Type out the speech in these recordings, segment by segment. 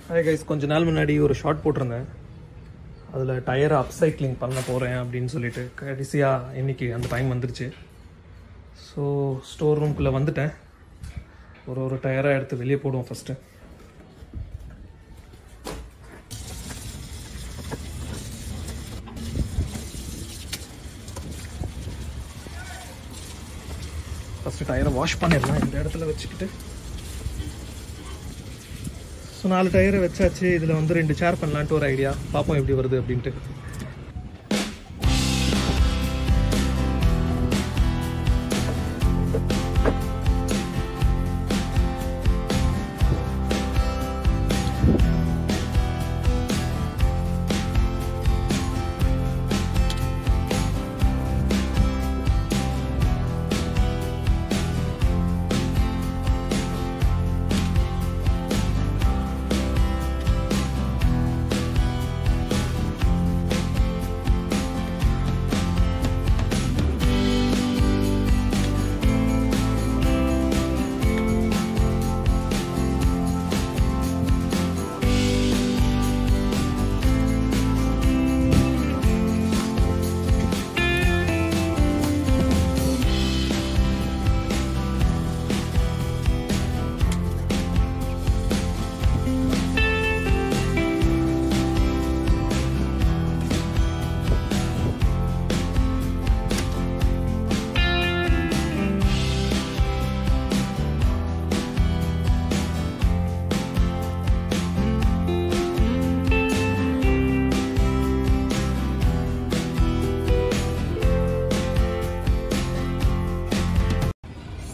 Hi guys, கொஞ்ச நாள் முன்னாடி ஒரு ஷார்ட் போட்டிருந்தேன். அதில் டயரை அப்சைக்ளிங் பண்ண போகிறேன் அப்படின்னு சொல்லிட்டு கடைசியாக இன்றைக்கி அந்த டைம் வந்துருச்சு. ஸோ ஸ்டோர் ரூம்குள்ளே வந்துட்டேன். ஒரு டயராக எடுத்து வெளியே போடுவோம். ஃபஸ்ட்டு டயரை வாஷ் பண்ணிடலாம் இந்த இடத்துல வச்சுக்கிட்டு. ஸோ 4 டயரை வச்சாச்சு. இதில் வந்து 2 சேர் பண்ணலான்ட்டு ஒரு ஐடியா. பார்ப்போம் எப்படி வருது அப்படின்ட்டு.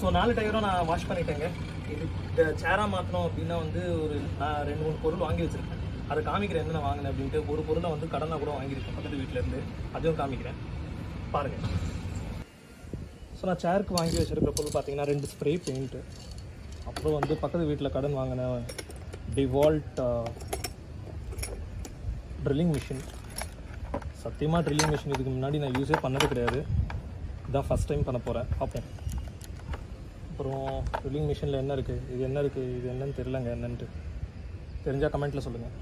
ஸோ 4 டயரும் நான் வாஷ் பண்ணிட்டேங்க. இது சேராக மாற்றணும் அப்படின்னா வந்து நான் 2-3 பொருள் வாங்கி வச்சுருக்கேன். அதை காமிக்கிறேன் என்ன வாங்கினேன் அப்படின்ட்டு. ஒரு பொருளை வந்து கடனாக கூட வாங்கியிருக்கேன் பக்கத்து வீட்டிலேருந்து. அதையும் காமிக்கிறேன் பாருங்கள். ஸோ நான் சேருக்கு வாங்கி வச்சுருக்கிற பொருள் பார்த்தீங்கன்னா 2 ஸ்ப்ரே பெயிண்ட்டு, அப்புறம் வந்து பக்கத்து வீட்டில் கடன் வாங்கின டிவால்ட் ட்ரில்லிங் மிஷின். சத்தியமாக ட்ரில்லிங் மிஷின் இதுக்கு முன்னாடி நான் யூஸே பண்ணது கிடையாது. இதுதான் ஃபஸ்ட் டைம் பண்ண போகிறேன். பார்ப்போம். அப்புறம் ட்ரில்லிங் மிஷினில் என்ன இருக்குது, இது என்ன இருக்குது, இது என்னன்னு தெரியலங்க. என்னன்ட்டு தெரிஞ்சால் கமெண்ட்டில் சொல்லுங்கள்.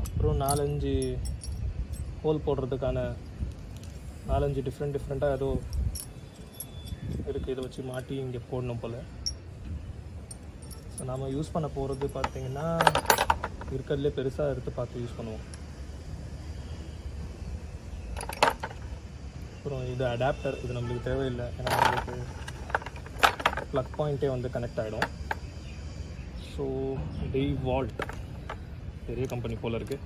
அப்புறம் 4-5 ஹோல் போடுறதுக்கான 4-5 டிஃப்ரெண்ட்டாக ஏதோ இருக்குது. இதை வச்சு மாட்டி இங்கே போடணும் போல். ஸோ நாம் யூஸ் பண்ண போகிறது பார்த்திங்கன்னா இருக்கிறதுலே பெருசாக எடுத்து பார்த்து யூஸ் பண்ணுவோம். அப்புறம் இது அடாப்டர். இது நம்மளுக்கு தேவையில்லை, ஏன்னா நம்மளுக்கு ப்ளக் பாயிண்ட்டே வந்து கனெக்ட் ஆகிடும். ஸோ டிவால்ட் பெரிய கம்பெனி போல் இருக்குது.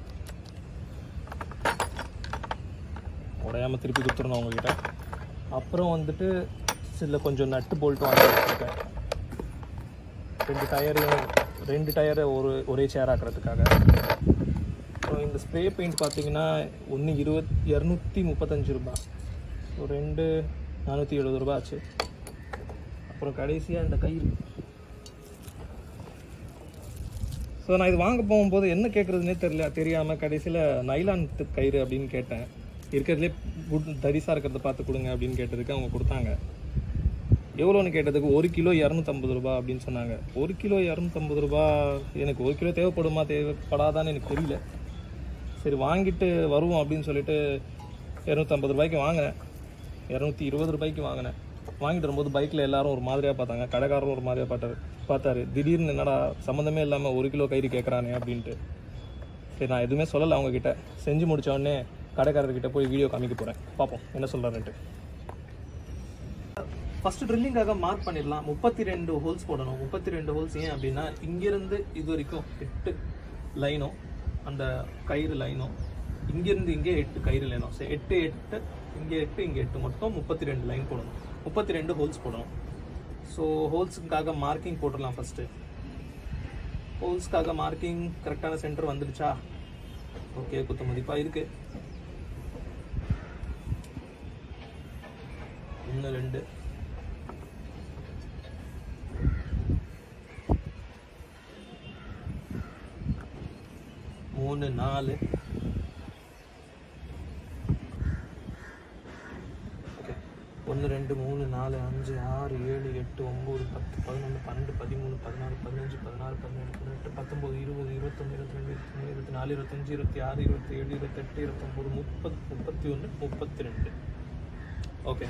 உடையாமல் திருப்பி கொடுத்துடணும் அவங்கக்கிட்ட. அப்புறம் வந்துட்டு சில கொஞ்சம் நட்டு போல்ட்டு வாங்கி வச்சுருக்கேன். 2 டயரை ஒரே சேர் ஆக்கிறதுக்காக. அப்புறம் இந்த ஸ்ப்ரே பெயிண்ட் பார்த்தீங்கன்னா ஒன்று 235 ரூபா. ஸோ 2 470 ரூபா ஆச்சு. அப்புறம் கடைசியாக இந்த கயிறு. ஸோ நான் இது வாங்க போகும்போது என்ன கேட்குறதுனே தெரியாமல் கடைசியில் நைலான் கயிறு அப்படின்னு கேட்டேன். இருக்கிறதுலே தரிசாக இருக்கிறத பார்த்து கொடுங்க அப்படின்னு கேட்டதுக்கு அவங்க கொடுத்தாங்க. எவ்வளோன்னு கேட்டதுக்கு 1 கிலோ 250 ரூபா அப்படின்னு சொன்னாங்க. 1 கிலோ 250 ரூபா. எனக்கு 1 கிலோ தேவைப்படுமா தேவைப்படாதான்னு எனக்கு தெரியல. சரி வாங்கிட்டு வருவோம் அப்படின்னு சொல்லிட்டு 250 ரூபாய்க்கு வாங்கினேன். 220 ரூபாய்க்கு வாங்கினேன். வாங்கிட்டு வரும்போது பைக்கில் எல்லாரும் ஒரு மாதிரியாக பார்த்தாங்க. கடைக்காரரும் ஒரு மாதிரியாக பார்த்தாரு. திடீர்னு என்னடா சம்மந்தமே இல்லாமல் 1 கிலோ கயிறு கேட்குறானே அப்படின்ட்டு. சரி நான் எதுவுமே சொல்லலை அவங்கக்கிட்ட. செஞ்சு முடித்தோடனே கடைக்காரர்கிட்ட போய் வீடியோ காமிக்க போகிறேன். பார்ப்போம் என்ன சொல்கிறாருன்ட்டு. ஃபஸ்ட்டு ட்ரில்லிங்காக மார்க் பண்ணிடலாம். 32 ஹோல்ஸ் போடணும். 32 ஹோல்ஸ் ஏன் அப்படின்னா இங்கேருந்து இது வரைக்கும் 8 லைனும் அந்த கயிறு லைனும், இங்கேருந்து இங்கே 8 கயிறு லைனும். சரி 8 இங்கே 8 இங்கே 8 மொத்தம் 32 லைன் போடணும். 32 ஹோல்ஸ் போடணும். ஸோ ஹோல்ஸுக்காக மார்க்கிங் போட்டுடலாம். ஃபஸ்ட்டு ஹோல்ஸ்க்காக மார்க்கிங் கரெக்டான சென்டர் வந்துடுச்சா? ஓகே, குத்து மதிப்பாக இருக்குது. 1 2 3 4 ஓகே 1 2 3 4 5 6 7 8 9 10 11 12 13 14 15 16 17 18 19 20 21 22 23 24 25 26 27 28 29 30 31 32. ஓகே.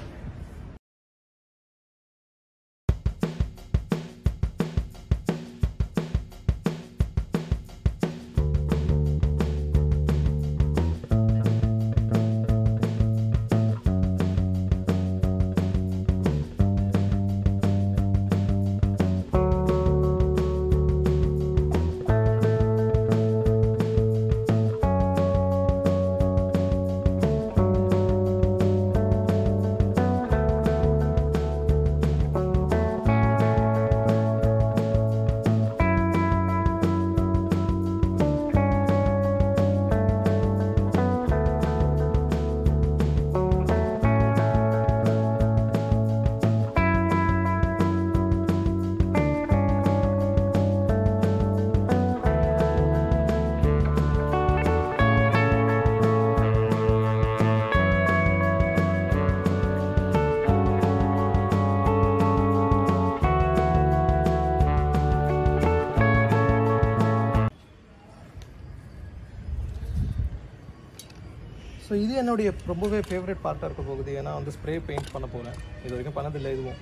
ஸோ இது என்னுடைய ரொம்பவே ஃபேவரட் பார்ட்டாக இருக்க போகுது. ஏன்னா வந்து ஸ்ப்ரே பெயிண்ட் பண்ண போகிறேன். இது வரைக்கும் பண்ணதில்லை இதுவும்.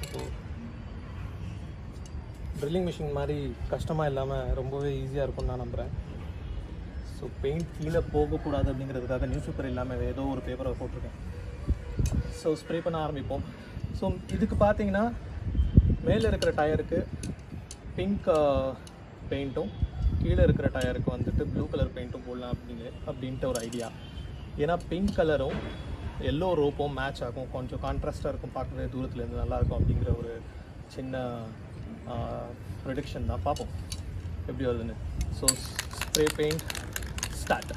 ஸோ ட்ரில்லிங் மிஷின் மாதிரி கஷ்டமாக இல்லாமல் ரொம்பவே ஈஸியாக இருக்கும்னு நான் நம்புகிறேன். ஸோ பெயிண்ட் கீழே போகக்கூடாது அப்படிங்கிறதுக்காக நியூஸ் பேப்பர் இல்லாமல் ஏதோ ஒரு பேப்பரை போட்டிருக்கேன். ஸோ ஸ்ப்ரே பண்ண ஆரம்பிப்போம். ஸோ இதுக்கு பார்த்தீங்கன்னா மேலே இருக்கிற டயருக்கு பிங்க் பெயிண்ட்டும் கீழே இருக்கிற டயருக்கு வந்துட்டு ப்ளூ கலர் பெயிண்ட்டும் போடலாம் அப்படின்ட்டு ஒரு ஐடியா. ஏன்னா பிங்க் கலரும் எல்லோ ரோப்பும் மேட்ச் ஆகும், கொஞ்சம் கான்ட்ராஸ்டாக இருக்கும், பார்க்கவே தூரத்துலேருந்து நல்லாயிருக்கும் அப்படிங்கிற ஒரு சின்ன ப்ரொடிக்ஷன் தான். பார்ப்போம் எப்படி வருதுன்னு. So spray paint start.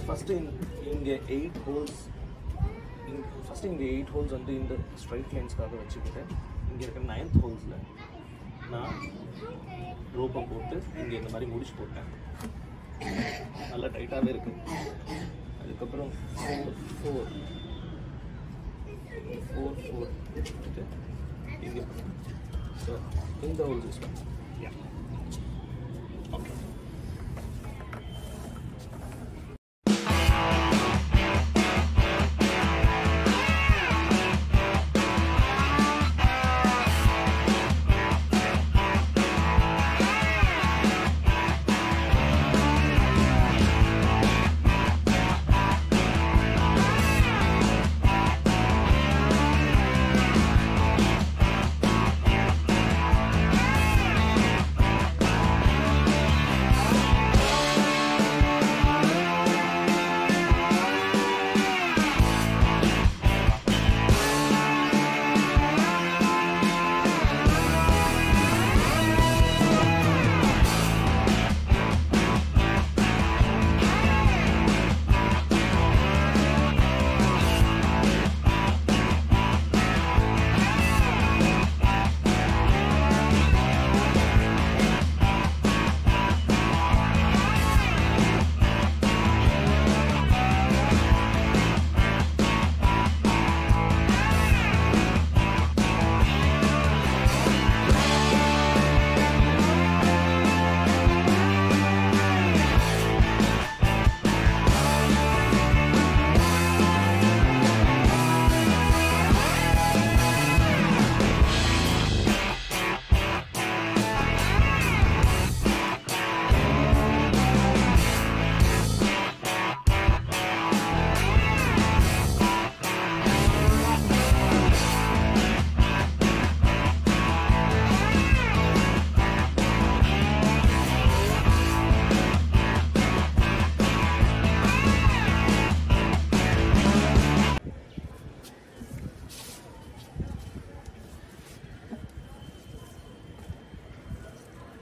First இங்கே 8 ஹோல்ஸ் ஃபஸ்ட்டு இங்கே 8 ஹோல்ஸ் வந்து இந்த ஸ்ட்ரைட் லைன்ஸ்க்காக வச்சுக்கிட்டு இங்கே இருக்கிற 9th ஹோல்ஸில் நான் ரோப்பை போட்டு இங்கே இந்த மாதிரி முடிச்சு போட்டேன். நல்லா டைட்டாகவே இருக்குது. அதுக்கப்புறம் 4 இங்கே. ஸோ இந்த ஹோல்ஸ் யூஸ் பண்ணேன். ஓகே.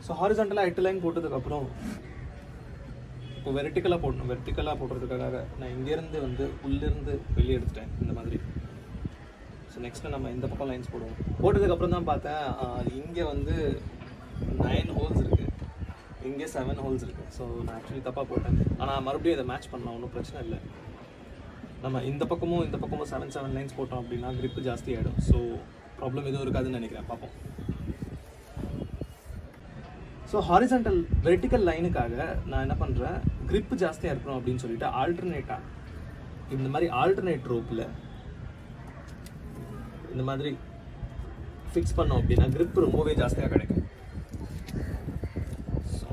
ஸோ ஹாரிசான்டலாக 8 லைன் போட்டதுக்கப்புறம் இப்போ வெர்டிக்கலாக போடணும். வெர்டிக்கலாக போடுறதுக்காக நான் இங்கேருந்து வந்து உள்ளேருந்து வெளியே எடுத்துட்டேன் இந்த மாதிரி. ஸோ நெக்ஸ்ட்டு நம்ம இந்த பக்கம் லைன்ஸ் போடுவோம். போட்டதுக்கப்புறம் தான் பார்த்தேன் இங்கே வந்து 9 ஹோல்ஸ் இருக்குது, இங்கே 7 ஹோல்ஸ் இருக்குது. ஸோ நான் ஆக்சுவலி தப்பாக போட்டேன். ஆனால் மறுபடியும் இதை மேட்ச் பண்ணலாம், ஒன்றும் பிரச்சனை இல்லை. நம்ம இந்த பக்கமும் 7 லைன்ஸ் போட்டோம் அப்படின்னா grip ஜாஸ்தி ஆகிடும். ஸோ ப்ராப்ளம் எதுவும் இருக்காதுன்னு நினைக்கிறேன். பார்ப்போம். ஸோ ஹாரிசான்டல் வெர்டிக்கல் லைனுக்காக நான் என்ன பண்ணுறேன், grip ஜாஸ்தியாக இருக்கணும் அப்படின்னு சொல்லிட்டு ஆல்டர்னேட்டாக இந்த மாதிரி ஆல்டர்னேட் ரோப்பில் இந்த மாதிரி ஃபிக்ஸ் பண்ணோம் அப்படின்னா grip ரொம்பவே ஜாஸ்தியாக கிடைக்கும். ஸோ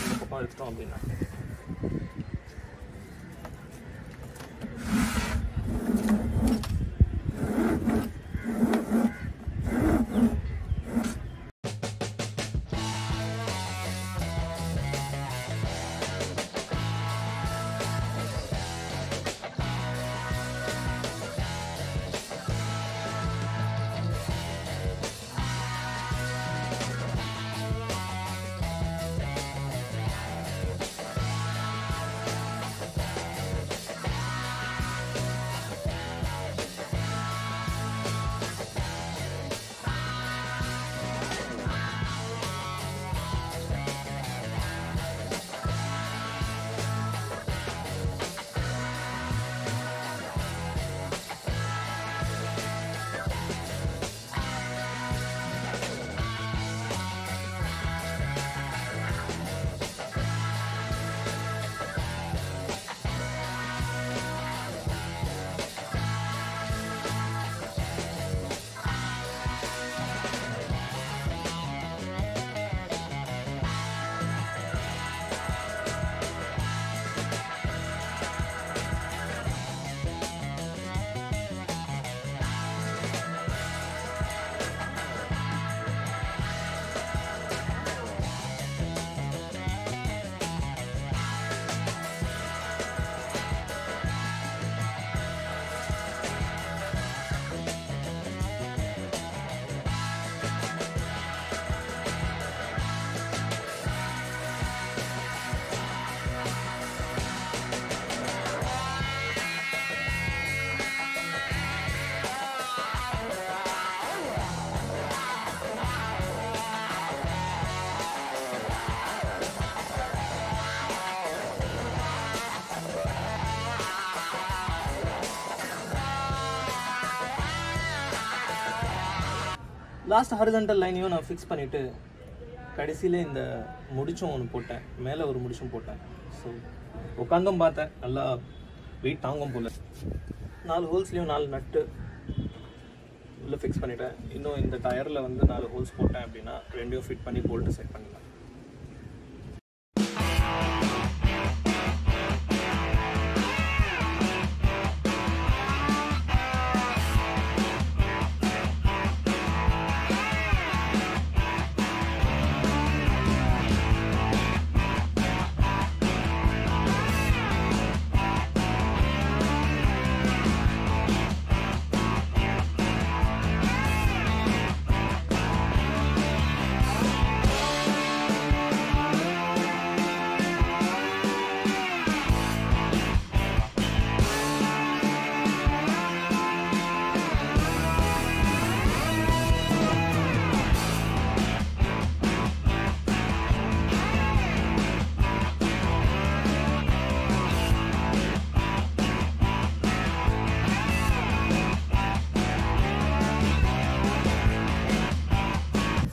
இந்த பக்கம் எடுத்துட்டோம் அப்படின்னா லாஸ்ட் ஹாரிசான்டல் லைனையும் நான் ஃபிக்ஸ் பண்ணிவிட்டு கடைசியில் இந்த முடிச்சும் ஒன்று போட்டேன், மேலே ஒரு முடிச்சும் போட்டேன். ஸோ உட்காந்தும் பார்த்தேன், நல்லா வெயிட் தாங்கும் போல். 4 ஹோல்ஸ்லேயும் 4 நட்டு உள்ளே ஃபிக்ஸ் பண்ணிவிட்டேன். இன்னும் இந்த டயரில் வந்து 4 ஹோல்ஸ் போட்டேன் அப்படின்னா 2யும் ஃபிட் பண்ணி போல்ட்டு செட் பண்ணிடலாம்.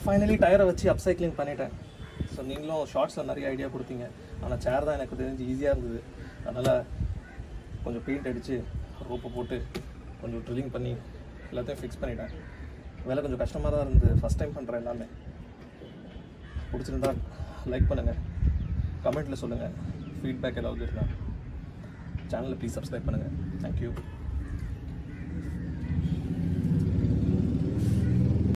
ஃபைனலி டயரை வச்சு அப்சைக்ளிங் பண்ணிட்டேன். ஸோ நீங்களும் ஷார்ட்ஸில் நிறைய ஐடியா கொடுத்தீங்க. ஆனால் சேர் தான் எனக்கு தெரிஞ்சு ஈஸியாக இருந்தது. அதனால் கொஞ்சம் பெயிண்ட் அடித்து ரோப்பை போட்டு கொஞ்சம் ட்ரில்லிங் பண்ணி எல்லாத்தையும் ஃபிக்ஸ் பண்ணிட்டேன். வேலை கொஞ்சம் கஷ்டமாக தான் இருந்தது, ஃபஸ்ட் டைம் பண்ணுறேன் எல்லாமே. பிடிச்சிருந்தா லைக் பண்ணுங்கள், கமெண்ட்டில் சொல்லுங்கள், ஃபீட்பேக் ஏதாவது இருந்தால் சேனலை ப்ளீஸ் சப்ஸ்கிரைப் பண்ணுங்கள். தேங்க்யூ.